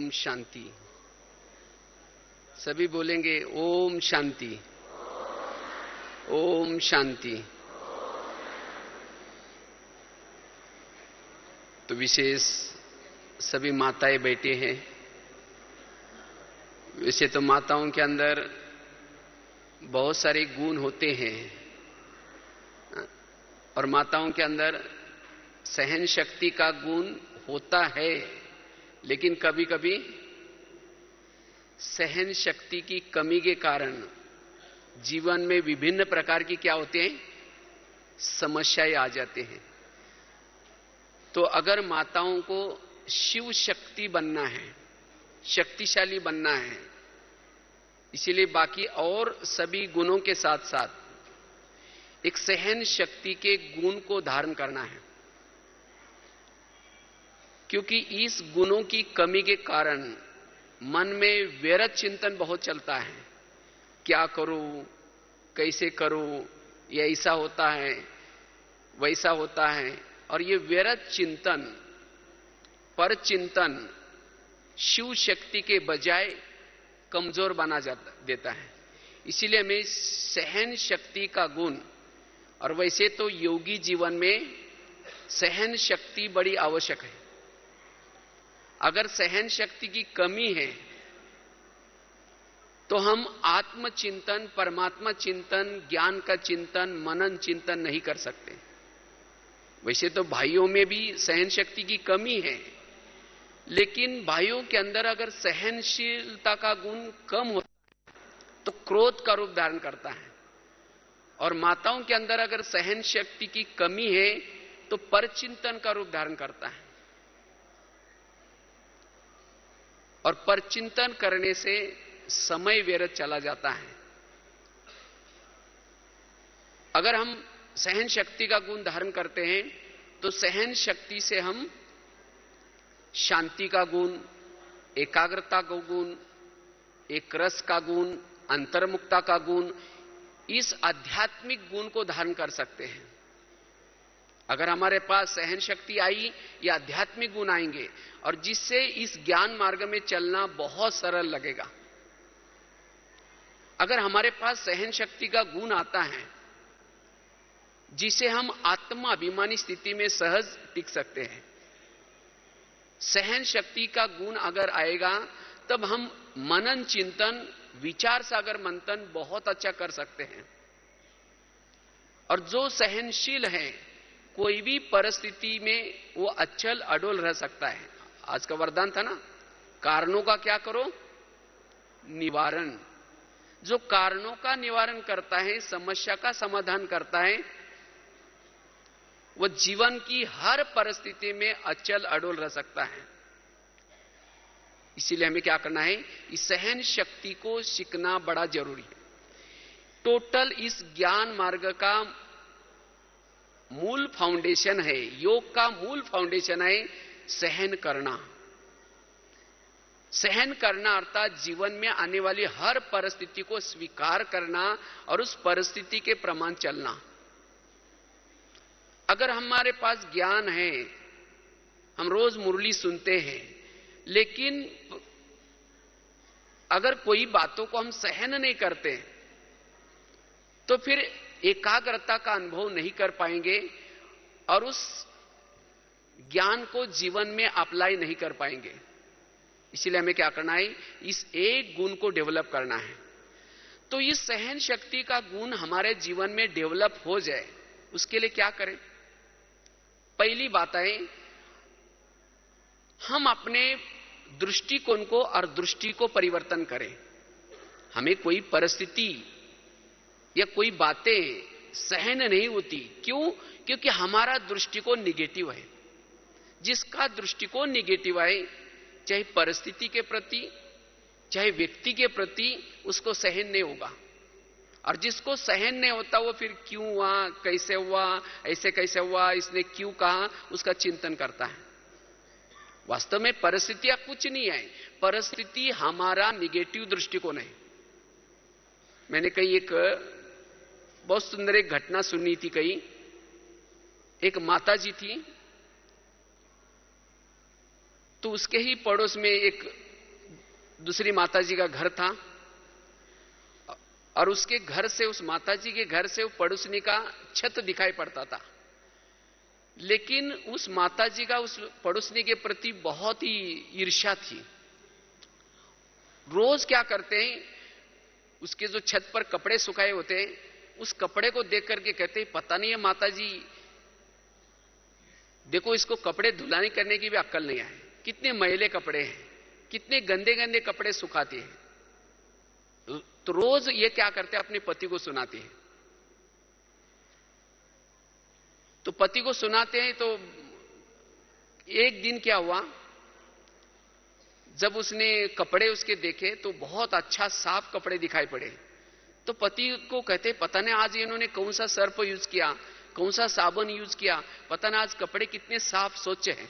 ओम शांति। सभी बोलेंगे ओम शांति, ओम शांति। तो विशेष सभी माताएं बैठे हैं। वैसे तो माताओं के अंदर बहुत सारे गुण होते हैं और माताओं के अंदर सहन शक्ति का गुण होता है, लेकिन कभी कभी सहन शक्ति की कमी के कारण जीवन में विभिन्न प्रकार की क्या होते हैं, समस्याएं आ जाते हैं। तो अगर माताओं को शिव शक्ति बनना है, शक्तिशाली बनना है, इसीलिए बाकी और सभी गुणों के साथ साथ एक सहन शक्ति के गुण को धारण करना है, क्योंकि इस गुणों की कमी के कारण मन में व्यर्थ चिंतन बहुत चलता है। क्या करूं, कैसे करूं, ये ऐसा होता है, वैसा होता है, और ये व्यर्थ चिंतन, पर चिंतन शिव शक्ति के बजाय कमजोर बना देता है। इसीलिए हमें सहन शक्ति का गुण, और वैसे तो योगी जीवन में सहन शक्ति बड़ी आवश्यक है। अगर सहन शक्ति की कमी है तो हम आत्मचिंतन, परमात्मा चिंतन, ज्ञान का चिंतन, मनन चिंतन नहीं कर सकते। वैसे तो भाइयों में भी सहन शक्ति की कमी है, लेकिन भाइयों के अंदर अगर सहनशीलता का गुण कम होता है तो क्रोध का रूप धारण करता है, और माताओं के अंदर अगर सहन शक्ति की कमी है तो परचिंतन का रूप धारण करता है। और परचिंतन करने से समय व्यर्थ चला जाता है। अगर हम सहन शक्ति का गुण धारण करते हैं तो सहन शक्ति से हम शांति का गुण, एकाग्रता का गुण, एक रस का गुण, अंतर्मुखता का गुण, इस आध्यात्मिक गुण को धारण कर सकते हैं। अगर हमारे पास सहन शक्ति आई, ये आध्यात्मिक गुण आएंगे, और जिससे इस ज्ञान मार्ग में चलना बहुत सरल लगेगा। अगर हमारे पास सहन शक्ति का गुण आता है जिसे हम आत्मा अभिमानी स्थिति में सहज टिक सकते हैं, सहन शक्ति का गुण अगर आएगा तब हम मनन चिंतन, विचार सागर मंथन बहुत अच्छा कर सकते हैं। और जो सहनशील है कोई भी परिस्थिति में वो अचल अडोल रह सकता है। आज का वरदान था ना, कारणों का क्या करो, निवारण। जो कारणों का निवारण करता है, समस्या का समाधान करता है, वो जीवन की हर परिस्थिति में अचल अडोल रह सकता है। इसीलिए हमें क्या करना है, इस सहन शक्ति को सीखना बड़ा जरूरी है। टोटल इस ज्ञान मार्ग का मूल फाउंडेशन है, योग का मूल फाउंडेशन है सहन करना। सहन करना अर्थात जीवन में आने वाली हर परिस्थिति को स्वीकार करना और उस परिस्थिति के प्रमाण चलना। अगर हमारे पास ज्ञान है, हम रोज मुरली सुनते हैं, लेकिन अगर कोई बातों को हम सहन नहीं करते तो फिर एकाग्रता का अनुभव नहीं कर पाएंगे और उस ज्ञान को जीवन में अप्लाई नहीं कर पाएंगे। इसीलिए हमें क्या करना है, इस एक गुण को डेवलप करना है। तो इस सहन शक्ति का गुण हमारे जीवन में डेवलप हो जाए, उसके लिए क्या करें? पहली बात है, हम अपने दृष्टिकोण को और दृष्टि को परिवर्तन करें। हमें कोई परिस्थिति या कोई बातें सहन नहीं होती। क्यों? क्योंकि हमारा दृष्टिकोण निगेटिव है। जिसका दृष्टिकोण निगेटिव है, चाहे परिस्थिति के प्रति, चाहे व्यक्ति के प्रति, उसको सहन नहीं होगा। और जिसको सहन नहीं होता वो फिर क्यों हुआ, कैसे हुआ, ऐसे कैसे हुआ, इसने क्यों कहा, उसका चिंतन करता है। वास्तव में परिस्थितियां कुछ नहीं है, परिस्थिति हमारा निगेटिव दृष्टिकोण है। मैंने कहीं एक बहुत सुंदर एक घटना सुनी थी। कहीं एक माता जी थी, तो उसके ही पड़ोस में एक दूसरी माताजी का घर था और उसके घर से, उस माताजी के घर से वो पड़ोसनी का छत दिखाई पड़ता था। लेकिन उस माताजी का उस पड़ोसनी के प्रति बहुत ही ईर्ष्या थी। रोज क्या करते हैं, उसके जो छत पर कपड़े सुखाए होते हैं, उस कपड़े को देख करके कहते हैं, पता नहीं है माताजी, देखो इसको कपड़े धुलाई करने की भी अक्ल नहीं है, कितने मैले कपड़े हैं, कितने गंदे गंदे कपड़े सुखाते हैं। तो रोज ये क्या करते हैं, अपने पति को सुनाते हैं। तो पति को सुनाते हैं। तो एक दिन क्या हुआ, जब उसने कपड़े उसके देखे तो बहुत अच्छा साफ कपड़े दिखाई पड़े। तो पति को कहते, पता नहीं आज इन्होंने कौन सा सर्फ यूज किया, कौन सा साबुन यूज किया, पता नहीं आज कपड़े कितने साफ स्वच्छ हैं।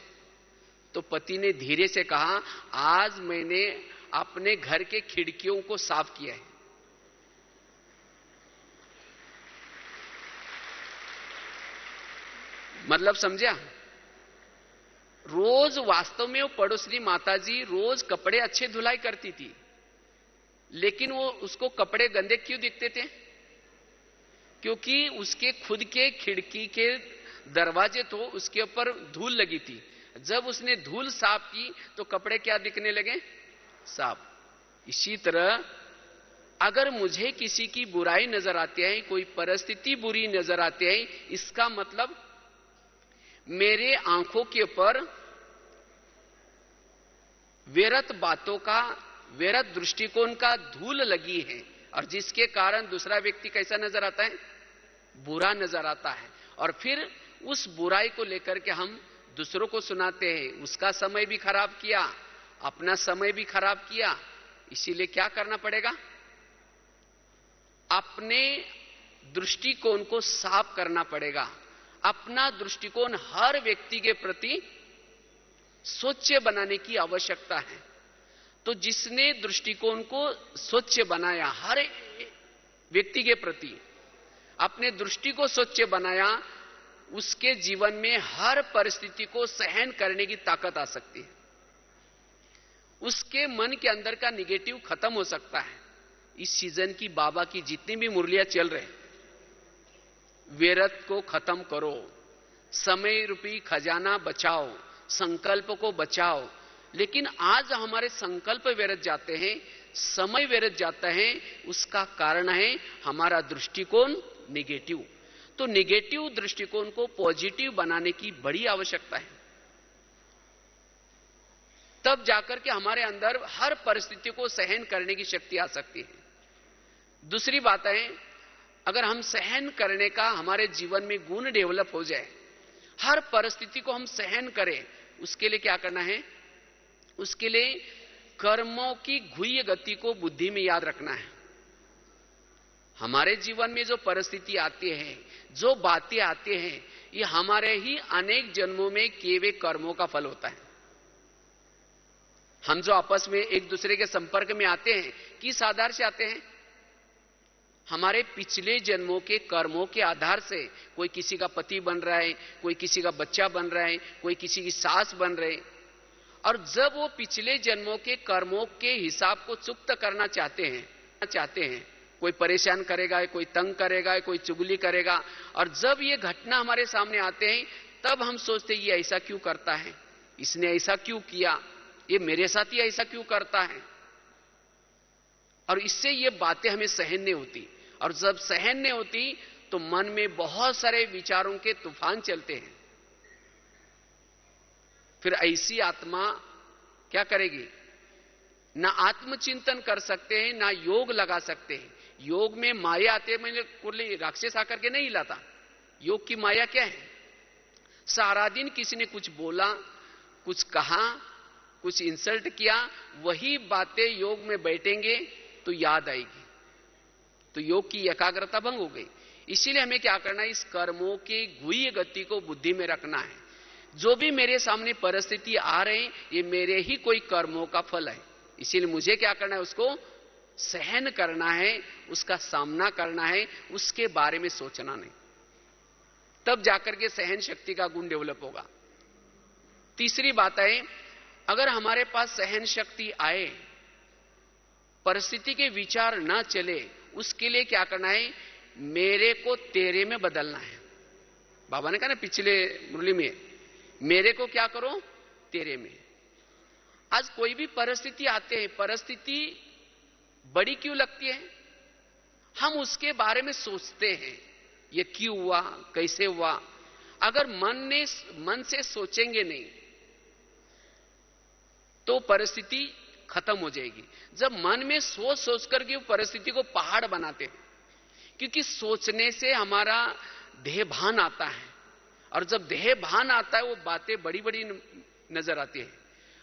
तो पति ने धीरे से कहा, आज मैंने अपने घर के खिड़कियों को साफ किया है। मतलब समझा? रोज वास्तव में वो पड़ोसनी माताजी रोज कपड़े अच्छे धुलाई करती थी, लेकिन वो उसको कपड़े गंदे क्यों दिखते थे? क्योंकि उसके खुद के खिड़की के दरवाजे तो उसके ऊपर धूल लगी थी। जब उसने धूल साफ की तो कपड़े क्या दिखने लगे? साफ। इसी तरह अगर मुझे किसी की बुराई नजर आती है, कोई परिस्थिति बुरी नजर आती है, इसका मतलब मेरे आंखों के ऊपर व्यर्थ बातों का, व्यर्थ दृष्टिकोण का धूल लगी है, और जिसके कारण दूसरा व्यक्ति कैसा नजर आता है? बुरा नजर आता है। और फिर उस बुराई को लेकर के हम दूसरों को सुनाते हैं। उसका समय भी खराब किया, अपना समय भी खराब किया। इसीलिए क्या करना पड़ेगा? अपने दृष्टिकोण को साफ करना पड़ेगा। अपना दृष्टिकोण हर व्यक्ति के प्रति स्वच्छ बनाने की आवश्यकता है। तो जिसने दृष्टिकोण को स्वच्छ बनाया, हर व्यक्ति के प्रति अपने दृष्टि को स्वच्छ बनाया, उसके जीवन में हर परिस्थिति को सहन करने की ताकत आ सकती है। उसके मन के अंदर का निगेटिव खत्म हो सकता है। इस सीजन की बाबा की जितनी भी मुरलियां चल रहे, व्यर्थ को खत्म करो, समय रूपी खजाना बचाओ, संकल्प को बचाओ। लेकिन आज हमारे संकल्प व्यर्थ जाते हैं, समय व्यर्थ जाता है। उसका कारण है हमारा दृष्टिकोण निगेटिव। तो निगेटिव दृष्टिकोण को पॉजिटिव बनाने की बड़ी आवश्यकता है। तब जाकर के हमारे अंदर हर परिस्थिति को सहन करने की शक्ति आ सकती है। दूसरी बात है, अगर हम सहन करने का हमारे जीवन में गुण डेवलप हो जाए, हर परिस्थिति को हम सहन करें, उसके लिए क्या करना है? उसके लिए कर्मों की गुह्य गति को बुद्धि में याद रखना है। हमारे जीवन में जो परिस्थिति आती है, जो बातें आती हैं, ये हमारे ही अनेक जन्मों में किए हुए कर्मों का फल होता है। हम जो आपस में एक दूसरे के संपर्क में आते हैं, किस आधार से आते हैं? हमारे पिछले जन्मों के कर्मों के आधार से। कोई किसी का पति बन रहा है, कोई किसी का बच्चा बन रहा है, कोई किसी की सास बन रहे। और जब वो पिछले जन्मों के कर्मों के हिसाब को चुकता करना चाहते हैं, कोई परेशान करेगा, कोई तंग करेगा, कोई चुगली करेगा, और जब ये घटना हमारे सामने आते हैं, तब हम सोचते हैं ये ऐसा क्यों करता है, इसने ऐसा क्यों किया, ये मेरे साथ ही ऐसा क्यों करता है। और इससे ये बातें हमें सहन नहीं होती। और जब सहन नहीं होती तो मन में बहुत सारे विचारों के तूफान चलते हैं। फिर ऐसी आत्मा क्या करेगी? ना आत्मचिंतन कर सकते हैं, ना योग लगा सकते हैं। योग में माया आते हैं, मैंने कुर्ली राक्षस आकर के नहीं लाता। योग की माया क्या है? सारा दिन किसी ने कुछ बोला, कुछ कहा, कुछ इंसल्ट किया, वही बातें योग में बैठेंगे तो याद आएगी, तो योग की एकाग्रता भंग हो गई। इसीलिए हमें क्या करना है? इस कर्मों की गुह्य गति को बुद्धि में रखना है। जो भी मेरे सामने परिस्थिति आ रहे हैं, ये मेरे ही कोई कर्मों का फल है। इसीलिए मुझे क्या करना है? उसको सहन करना है, उसका सामना करना है, उसके बारे में सोचना नहीं। तब जाकर के सहन शक्ति का गुण डेवलप होगा। तीसरी बात है, अगर हमारे पास सहन शक्ति आए परिस्थिति के विचार ना चले, उसके लिए क्या करना है? मेरे को तेरे में बदलना है। बाबा ने कहा ना पिछले मुरली में, मेरे को क्या करो? तेरे में। आज कोई भी परिस्थिति आते हैं, परिस्थिति बड़ी क्यों लगती है? हम उसके बारे में सोचते हैं, ये क्यों हुआ, कैसे हुआ। अगर मन से सोचेंगे नहीं तो परिस्थिति खत्म हो जाएगी। जब मन में सोच सोच करके परिस्थिति को पहाड़ बनाते हैं, क्योंकि सोचने से हमारा देह भान आता है, और जब देह भान आता है वो बातें बड़ी बड़ी नजर आती है,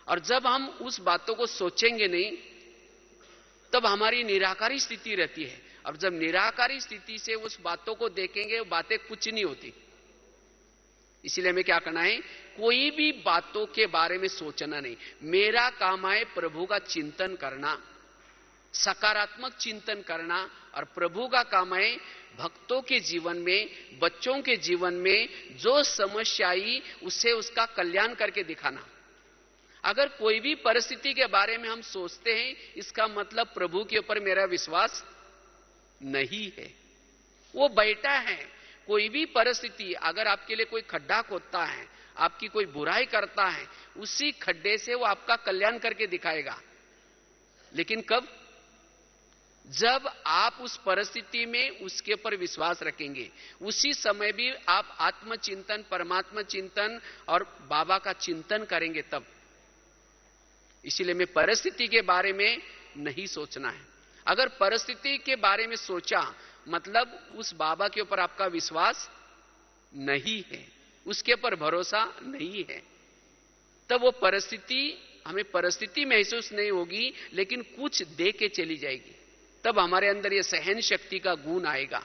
और जब हम उस बातों को सोचेंगे नहीं तब हमारी निराकारी स्थिति रहती है, और जब निराकारी स्थिति से उस बातों को देखेंगे वो बातें कुछ नहीं होती। इसलिए हमें क्या करना है? कोई भी बातों के बारे में सोचना नहीं। मेरा काम है प्रभु का चिंतन करना, सकारात्मक चिंतन करना, और प्रभु का काम है भक्तों के जीवन में, बच्चों के जीवन में जो समस्या आई उससे उसका कल्याण करके दिखाना। अगर कोई भी परिस्थिति के बारे में हम सोचते हैं, इसका मतलब प्रभु के ऊपर मेरा विश्वास नहीं है, वो बैठा है। कोई भी परिस्थिति, अगर आपके लिए कोई खड्डा खोदता है, आपकी कोई बुराई करता है, उसी खड्डे से वो आपका कल्याण करके दिखाएगा। लेकिन कब? जब आप उस परिस्थिति में उसके ऊपर विश्वास रखेंगे, उसी समय भी आप आत्मचिंतन, परमात्मा चिंतन और बाबा का चिंतन करेंगे तब। इसीलिए मैं परिस्थिति के बारे में नहीं सोचना है। अगर परिस्थिति के बारे में सोचा मतलब उस बाबा के ऊपर आपका विश्वास नहीं है, उसके ऊपर भरोसा नहीं है, तब वो परिस्थिति, हमें परिस्थिति महसूस नहीं होगी, लेकिन कुछ दे के चली जाएगी। तब हमारे अंदर ये सहन शक्ति का गुण आएगा।